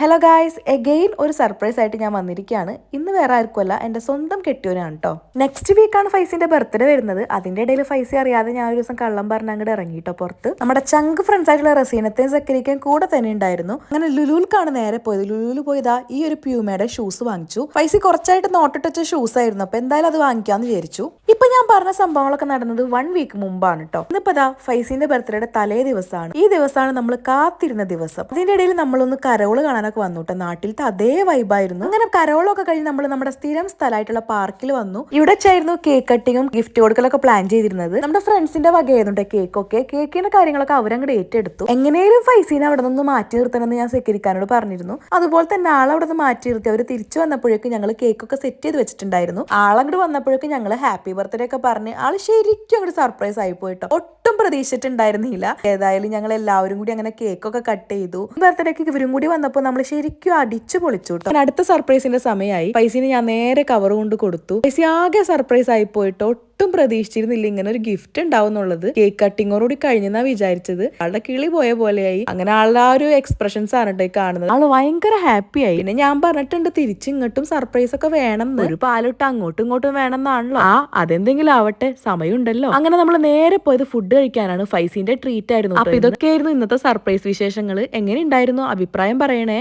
Hello guys again ഒരു surprise ആയിട്ട് ഞാൻ വന്നിരിക്കുകയാണ്. ഇന്ന് വേറെ ആർക്കുമല്ല, എൻ്റെ സ്വന്തം കെട്ടിയോനാണ് കേട്ടോ. നെക്സ്റ്റ് വീക്കാണ് ഫൈസിന്റെ ബർത്ത്ഡേ വരുന്നത്. അതിന്റെ ഇടയിൽ ഫൈസി അറിയാതെ ഞാൻ ഒരു ദിവസം കള്ളം പറഞ്ഞ അങ്ങോട്ട് ഇറങ്ങിട്ടോ പുറത്ത്. നമ്മുടെ ചങ്ക് ഫ്രണ്ട്സ് ആയിട്ടുള്ള റസീനത്തെയും സക്കരിക്കയും കൂടെ തന്നെ ഉണ്ടായിരുന്നു. അങ്ങനെ ലുലുൽക്കാണ് നേരെ പോയത്. ലുലുവിൽ പോയതാ ഈ ഒരു പ്യൂമയുടെ ഷൂസ് വാങ്ങിച്ചു. ഫൈസി കുറച്ചായിട്ട് നോട്ടിട്ട ഷൂസ് ആയിരുന്നു. അപ്പൊ എന്തായാലും അത് വാങ്ങിക്കാന്ന് വിചാരിച്ചു. ഇപ്പൊ ഞാൻ പറഞ്ഞ സംഭവങ്ങളൊക്കെ നടന്നത് 1 വീക്ക് മുമ്പാണ് കേട്ടോ. ഇന്നിപ്പോ ഫൈസിന്റെ ബർത്ത്ഡേയുടെ തലേ ദിവസമാണ്. ഈ ദിവസമാണ് നമ്മൾ കാത്തിരുന്ന ദിവസം. അതിന്റെ ഇടയിൽ നമ്മളൊന്ന് കരോള് കാണാൻ വന്നു. നാട്ടിലത്തെ അതേ വൈബായിരുന്നു. അങ്ങനെ കരോളൊക്കെ കഴിഞ്ഞ് നമ്മൾ നമ്മുടെ സ്ഥിരം സ്ഥലമായിട്ടുള്ള പാർക്കിൽ വന്നു. ഇവിടെ വെച്ചായിരുന്നു കേക്ക് കട്ടിങ്ങും ഗിഫ്റ്റ് കൊടുക്കലൊക്കെ പ്ലാൻ ചെയ്തിരുന്നത്. നമ്മുടെ ഫ്രണ്ട്സിന്റെ വകയായിരുന്നു കേക്കൊക്കെ. കേക്കിന്റെ കാര്യങ്ങളൊക്കെ അവരങ്ങോട്ട് ഏറ്റെടുത്തു. എങ്ങനെയും ഫൈസീനെ അവിടെ നിന്ന് മാറ്റി നിർത്തണമെന്ന് ഞാൻ സെക്യൂരിക്കാനോട് പറഞ്ഞിരുന്നു. അതുപോലെ തന്നെ ആളവിടെ നിന്ന് മാറ്റി നിർത്തി. അവർ തിരിച്ചു വന്നപ്പോഴേക്കും ഞങ്ങൾ കേക്കൊക്കെ സെറ്റ് ചെയ്ത് വെച്ചിട്ടുണ്ടായിരുന്നു. ആളങ്ങോട്ട് വന്നപ്പോഴേക്കും ഞങ്ങൾ ഹാപ്പി ബർത്ത്ഡേ ഒക്കെ പറഞ്ഞ് ആള് ശരിക്കും അങ്ങോട്ട് സർപ്രൈസ് ആയി പോയിട്ടോ. ഒട്ടും പ്രതീക്ഷിച്ചിട്ടുണ്ടായിരുന്നില്ല. ഏതായാലും ഞങ്ങൾ എല്ലാവരും കൂടി അങ്ങനെ കേക്കൊക്കെ കട്ട് ചെയ്തു. ബർത്ത്ഡേക്ക് ഇവരും കൂടി വന്നപ്പോൾ നമ്മൾ ശരിക്കും അടിച്ചു പൊളിച്ചു കേട്ടോ. അടുത്ത സർപ്രൈസിന്റെ സമയമായി. പൈസന് ഞാൻ നേരെ കവർ കൊണ്ട് കൊടുത്തു. പൈസ ആകെ സർപ്രൈസ് ആയി പോയിട്ടോ. ഒട്ടും പ്രതീക്ഷിച്ചിരുന്നില്ല ഇങ്ങനെ ഒരു ഗിഫ്റ്റ് ഉണ്ടാവും എന്നുള്ളത്. കേക്ക് കട്ടിങ്ങോടുകൂടി കഴിഞ്ഞെന്നാ വിചാരിച്ചത്. ആളുടെ കിളി പോയ പോലെയായി. അങ്ങനെ ആളുടെ ആ ഒരു എക്സ്പ്രഷൻസ് ആണ് കേട്ടോ കാണുന്നത്. ആള് ഭയങ്കര ഹാപ്പി ആയി. പിന്നെ ഞാൻ പറഞ്ഞിട്ടുണ്ട് തിരിച്ചിങ്ങോട്ടും സർപ്രൈസ് ഒക്കെ വേണം. ഒരു പാലിട്ട് അങ്ങോട്ടും ഇങ്ങോട്ടും വേണം എന്നാണല്ലോ. അതെന്തെങ്കിലും ആവട്ടെ, സമയമുണ്ടല്ലോ. അങ്ങനെ നമ്മൾ നേരെ പോയത് ഫുഡ് കഴിക്കാനാണ്. ഫൈസിന്റെ ട്രീറ്റ് ആയിരുന്നു. അപ്പൊ ഇതൊക്കെയായിരുന്നു ഇന്നത്തെ സർപ്രൈസ് വിശേഷങ്ങൾ. എങ്ങനെ ഉണ്ടായിരുന്നു? അഭിപ്രായം പറയണേ.